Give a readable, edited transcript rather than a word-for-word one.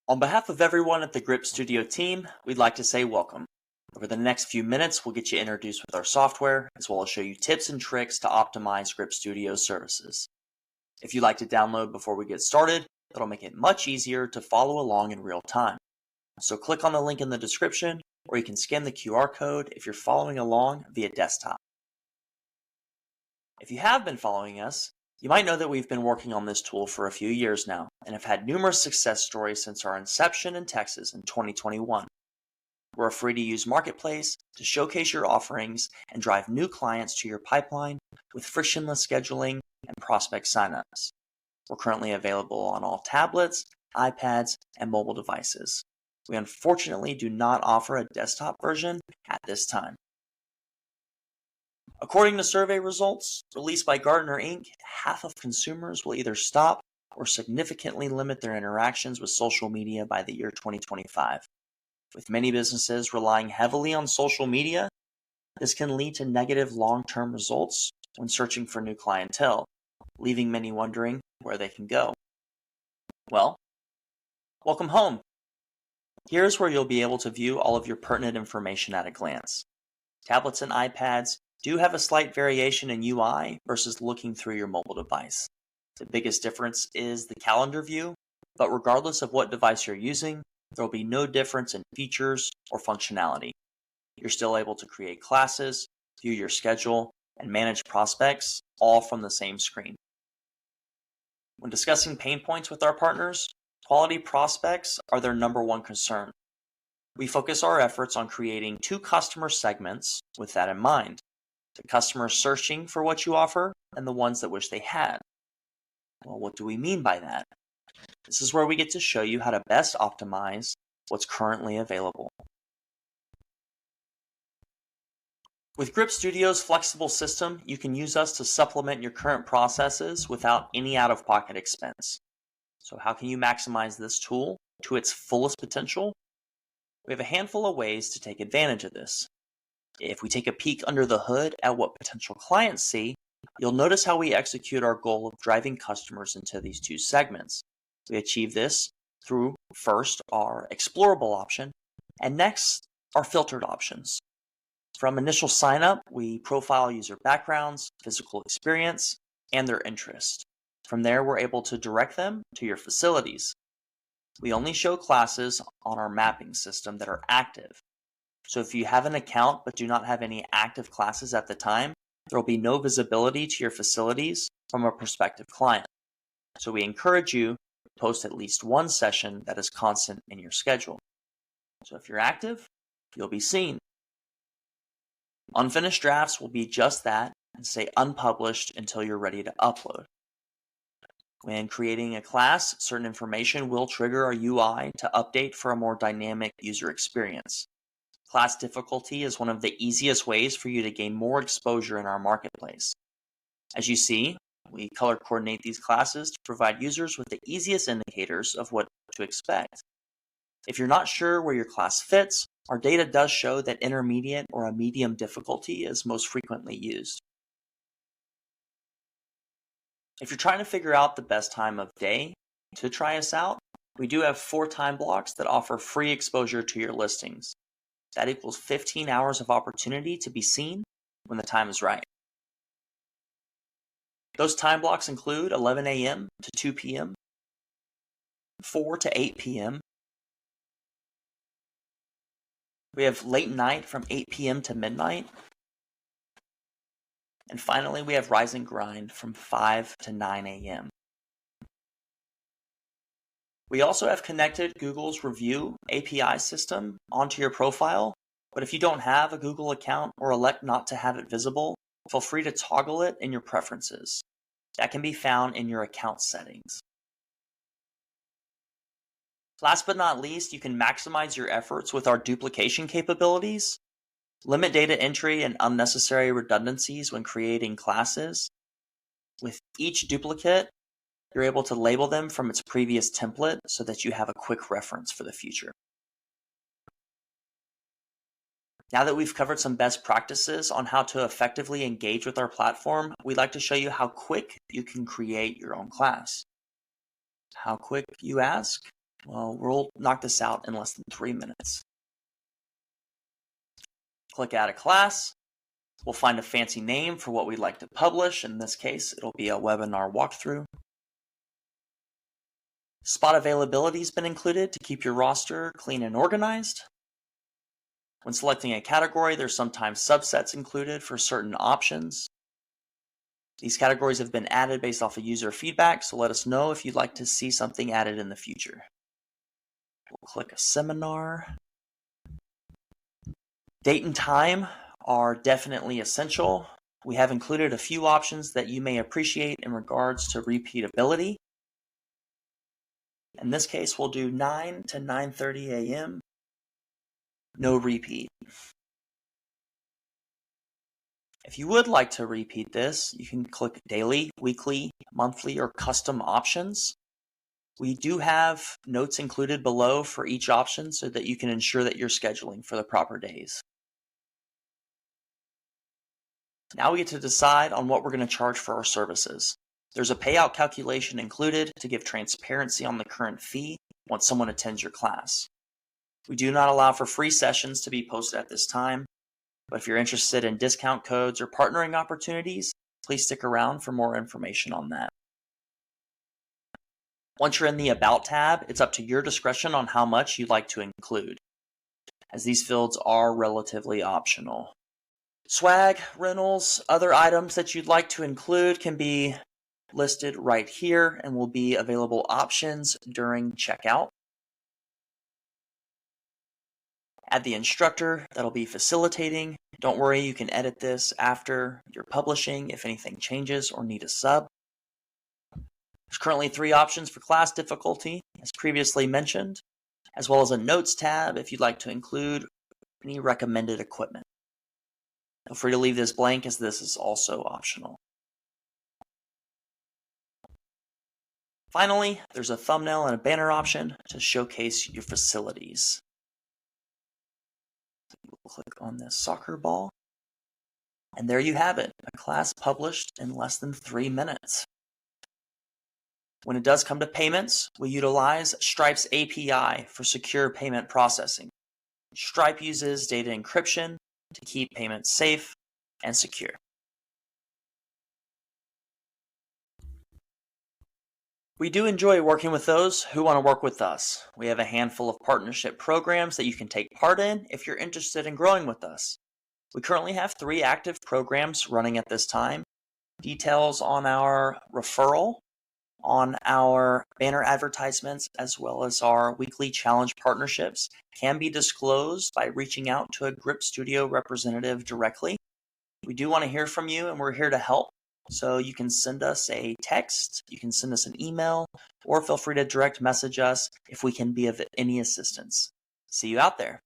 On behalf of everyone at the Grip Studio team, we'd like to say welcome. Over the next few minutes, we'll get you introduced with our software, as well as show you tips and tricks to optimize Grip Studio's services. If you'd like to download before we get started, it'll make it much easier to follow along in real time. So click on the link in the description, or you can scan the QR code if you're following along via desktop. If you have been following us, you might know that we've been working on this tool for a few years now and have had numerous success stories since our inception in Texas in 2021. We're a free-to-use marketplace to showcase your offerings and drive new clients to your pipeline with frictionless scheduling and prospect signups. We're currently available on all tablets, iPads, and mobile devices. We unfortunately do not offer a desktop version at this time. According to survey results released by Gartner Inc., half of consumers will either stop or significantly limit their interactions with social media by the year 2025. With many businesses relying heavily on social media, this can lead to negative long-term results when searching for new clientele, leaving many wondering where they can go. Well, welcome home. Here's where you'll be able to view all of your pertinent information at a glance. Tablets and iPads do have a slight variation in UI versus looking through your mobile device. The biggest difference is the calendar view, but regardless of what device you're using, there will be no difference in features or functionality. You're still able to create classes, view your schedule, and manage prospects all from the same screen. When discussing pain points with our partners, quality prospects are their number one concern. We focus our efforts on creating two customer segments with that in mind: the customers searching for what you offer and the ones that wish they had. Well, what do we mean by that? This is where we get to show you how to best optimize what's currently available. With Grip Studio's flexible system, you can use us to supplement your current processes without any out-of-pocket expense. So how can you maximize this tool to its fullest potential? We have a handful of ways to take advantage of this. If we take a peek under the hood at what potential clients see, you'll notice how we execute our goal of driving customers into these two segments. We achieve this through, first, our explorable option, and next, our filtered options. From initial sign-up, we profile user backgrounds, physical experience, and their interest. From there, we're able to direct them to your facilities. We only show classes on our mapping system that are active. So if you have an account but do not have any active classes at the time, there will be no visibility to your facilities from a prospective client. So we encourage you to post at least one session that is constant in your schedule. So if you're active, you'll be seen. Unfinished drafts will be just that and stay unpublished until you're ready to upload. When creating a class, certain information will trigger our UI to update for a more dynamic user experience. Class difficulty is one of the easiest ways for you to gain more exposure in our marketplace. As you see, we color coordinate these classes to provide users with the easiest indicators of what to expect. If you're not sure where your class fits, our data does show that intermediate or a medium difficulty is most frequently used. If you're trying to figure out the best time of day to try us out, we do have 4 time blocks that offer free exposure to your listings. That equals 15 hours of opportunity to be seen when the time is right. Those time blocks include 11 a.m. to 2 p.m., 4 to 8 p.m. We have late night from 8 p.m. to midnight. And finally, we have Rise and Grind from 5 to 9 a.m. We also have connected Google's review API system onto your profile, but if you don't have a Google account or elect not to have it visible, feel free to toggle it in your preferences. That can be found in your account settings. Last but not least, you can maximize your efforts with our duplication capabilities. Limit data entry and unnecessary redundancies when creating classes. With each duplicate, you're able to label them from its previous template so that you have a quick reference for the future. Now that we've covered some best practices on how to effectively engage with our platform, we'd like to show you how quick you can create your own class. How quick, you ask? Well, we'll knock this out in less than 3 minutes. Click Add a Class. We'll find a fancy name for what we'd like to publish. In this case, it'll be a webinar walkthrough. Spot availability has been included to keep your roster clean and organized. When selecting a category, there's sometimes subsets included for certain options. These categories have been added based off of user feedback, so let us know if you'd like to see something added in the future. We'll click a seminar. Date and time are definitely essential. We have included a few options that you may appreciate in regards to repeatability. In this case, we'll do 9 to 9:30 a.m. No repeat. If you would like to repeat this, you can click daily, weekly, monthly, or custom options. We do have notes included below for each option so that you can ensure that you're scheduling for the proper days. Now we get to decide on what we're going to charge for our services. There's a payout calculation included to give transparency on the current fee once someone attends your class. We do not allow for free sessions to be posted at this time, but if you're interested in discount codes or partnering opportunities, please stick around for more information on that. Once you're in the About tab, it's up to your discretion on how much you'd like to include, as these fields are relatively optional. Swag, rentals, other items that you'd like to include can be listed right here and will be available options during checkout. Add the instructor that'll be facilitating. Don't worry, you can edit this after you're publishing if anything changes or need a sub. There's currently 3 options for class difficulty, as previously mentioned, as well as a notes tab if you'd like to include any recommended equipment. Feel free to leave this blank as this is also optional. Finally, there's a thumbnail and a banner option to showcase your facilities. We'll click on this soccer ball, and there you have it, a class published in less than 3 minutes. When it does come to payments, we utilize Stripe's API for secure payment processing. Stripe uses data encryption to keep payments safe and secure. We do enjoy working with those who want to work with us. We have a handful of partnership programs that you can take part in if you're interested in growing with us. We currently have 3 active programs running at this time. Details on our referral, on our banner advertisements, as well as our weekly challenge partnerships can be disclosed by reaching out to a Grip Studio representative directly. We do want to hear from you, and we're here to help. So you can send us a text, you can send us an email, or feel free to direct message us if we can be of any assistance. See you out there.